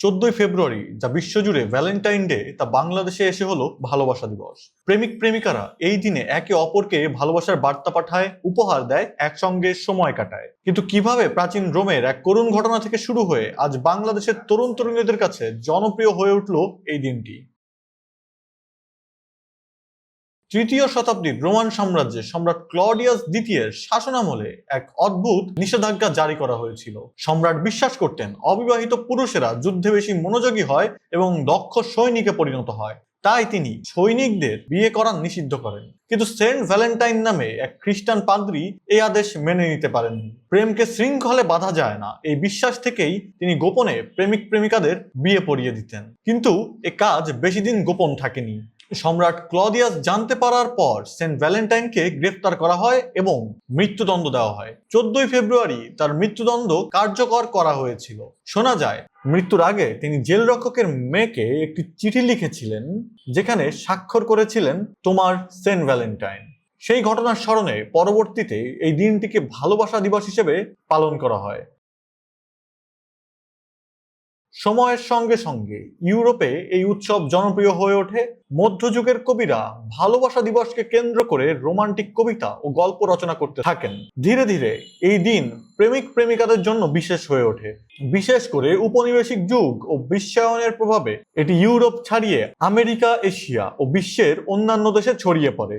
14ই ফেব্রুয়ারি যা বিশ্বজুড়ে Valentine day তা বাংলাদেশে এসে হলো ভালোবাসা দিবস। প্রেমিক প্রেমিকারা এই দিনে একে অপরকে ভালোবাসার বার্তা পাঠায়, উপহার দেয়, একসঙ্গে সময় কাটায়। কিন্তু কিভাবে প্রাচীন রোমের এক করুণ ঘটনা থেকে শুরু হয়ে আজ বাংলাদেশের তরুণ তরুণীদের কাছে জনপ্রিয় হয়ে উঠল এই দিনটি। তৃতীয় শতাব্দীর রোমান সাম্রাজ্যে সম্রাট ক্লডিয়াস দ্বিতীয়ের শাসনামলে এক অদ্ভুত নিষেধাজ্ঞা জারি করা হয়েছিল। সম্রাট বিশ্বাস করতেন অবিবাহিত পুরুষেরা যুদ্ধে বেশি মনোযোগী হয় এবং দক্ষ সৈনিকে পরিণত হয়। তাই তিনি সৈনিকদের বিয়ে করা নিষিদ্ধ করেন। কিন্তু সেন্ট ভ্যালেন্টাইন নামে এক খ্রিস্টান পাদ্রী এই আদেশ মেনে নিতে পারেননি। প্রেমকে শৃঙ্খলে বাঁধা যায় না, এই বিশ্বাস থেকেই তিনি গোপনে প্রেমিক প্রেমিকাদের বিয়ে পড়িয়ে দিতেন। কিন্তু এ কাজ বেশি দিন গোপন থাকেনি। সম্রাট ক্লডিয়াস জানতে পারার পর সেন্ট ভ্যালেন্টাইনকে গ্রেফতার করা হয় এবং মৃত্যুদণ্ড দেওয়া হয়। 14ই ফেব্রুয়ারি তার মৃত্যুদণ্ড কার্যকর করা হয়েছিল। শোনা যায় মৃত্যুর আগে তিনি জেল রক্ষকের মেয়েকে একটি চিঠি লিখেছিলেন, যেখানে স্বাক্ষর করেছিলেন তোমার সেন্ট ভ্যালেন্টাইন। সেই ঘটনার স্মরণে পরবর্তীতে এই দিনটিকে ভালোবাসা দিবস হিসেবে পালন করা হয়। সময়ের সঙ্গে সঙ্গে ইউরোপে এই উৎসব জনপ্রিয় হয়ে ওঠে। মধ্যযুগের কবিরা ভালোবাসা দিবসকে কেন্দ্র করে রোমান্টিক কবিতা ও গল্প রচনা করতে থাকেন। ধীরে ধীরে এই দিন প্রেমিক প্রেমিকাদের জন্য বিশেষ হয়ে ওঠে। বিশেষ করে উপনিবেশিক যুগ ও বিশ্বায়নের প্রভাবে এটি ইউরোপ ছাড়িয়ে আমেরিকা, এশিয়া ও বিশ্বের অন্যান্য দেশে ছড়িয়ে পড়ে।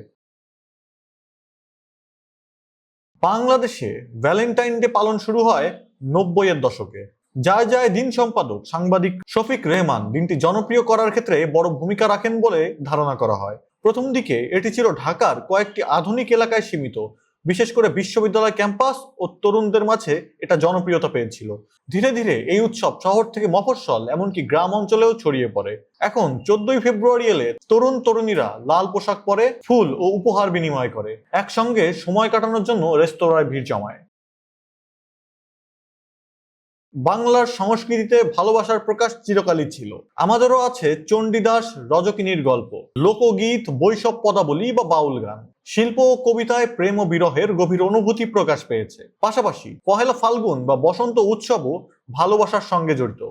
বাংলাদেশে ভ্যালেন্টাইন ডে পালন শুরু হয় 90-এর দশকে। যায় যায় দিন সম্পাদক সাংবাদিক শফিক রেহমান দিনটি জনপ্রিয় করার ক্ষেত্রে বড় ভূমিকা রাখেন বলে ধারণা করা হয়। প্রথম দিকে এটি ছিল ঢাকার কয়েকটি আধুনিক এলাকায় সীমিত, বিশেষ করে বিশ্ববিদ্যালয় ক্যাম্পাস ও তরুণদের মাঝে এটা জনপ্রিয়তা পেয়েছিল। ধীরে ধীরে এই উৎসব শহর থেকে মফস্বল এমনকি গ্রাম অঞ্চলেও ছড়িয়ে পড়ে। এখন 14ই ফেব্রুয়ারি এলে তরুণ তরুণীরা লাল পোশাক পরে ফুল ও উপহার বিনিময় করে, একসঙ্গে সময় কাটানোর জন্য রেস্তোরাঁয় ভিড় জমায়। বাংলার সংস্কৃতিতে ভালোবাসার প্রকাশ চিরকালই ছিল। আমাদেরও আছে চণ্ডীদাস, রজকিনীর গল্প, লোকগীত, বৈষ্ণব পদাবলী বা বাউল গান। শিল্প ও কবিতায় প্রেম ও বিরহের গভীর অনুভূতি প্রকাশ পেয়েছে। পাশাপাশি পহেলা ফাল্গুন বা বসন্ত উৎসবও ভালোবাসার সঙ্গে জড়িত।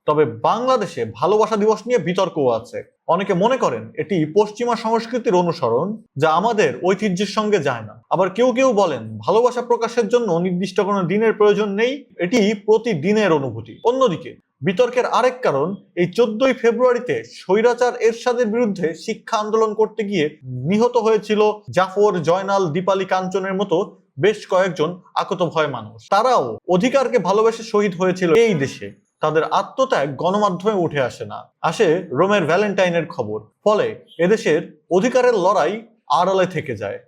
তবে বাংলাদেশে ভালোবাসা দিবস নিয়ে বিতর্কও আছে। অনেকে মনে করেন এটি পশ্চিমা সংস্কৃতির অনুসরণ, যা আমাদের ঐতিহ্যের সঙ্গে যায় না। আবার কেউ কেউ বলেন ভালোবাসা প্রকাশের জন্য নির্দিষ্ট কোনো দিনের প্রয়োজন নেই, এটি প্রতিদিনের অনুভূতি। অন্যদিকে বিতর্কের আরেক কারণ, এই 14ই ফেব্রুয়ারিতে স্বৈরাচার এরশাদের বিরুদ্ধে শিক্ষা আন্দোলন করতে গিয়ে নিহত হয়েছিল জাফর, জয়নাল, দীপালি, কাঞ্চনের মতো বেশ কয়েকজন আকুতভয় মানুষ। তারাও অধিকারকে ভালোবেসে শহীদ হয়েছিল এই দেশে। তাদের আত্মত্যাগ গণমাধ্যমে উঠে আসে না, আসে রোমের ভ্যালেন্টাইনের খবর। ফলে এদেশের অধিকারের লড়াই আড়ালে থেকে যায়।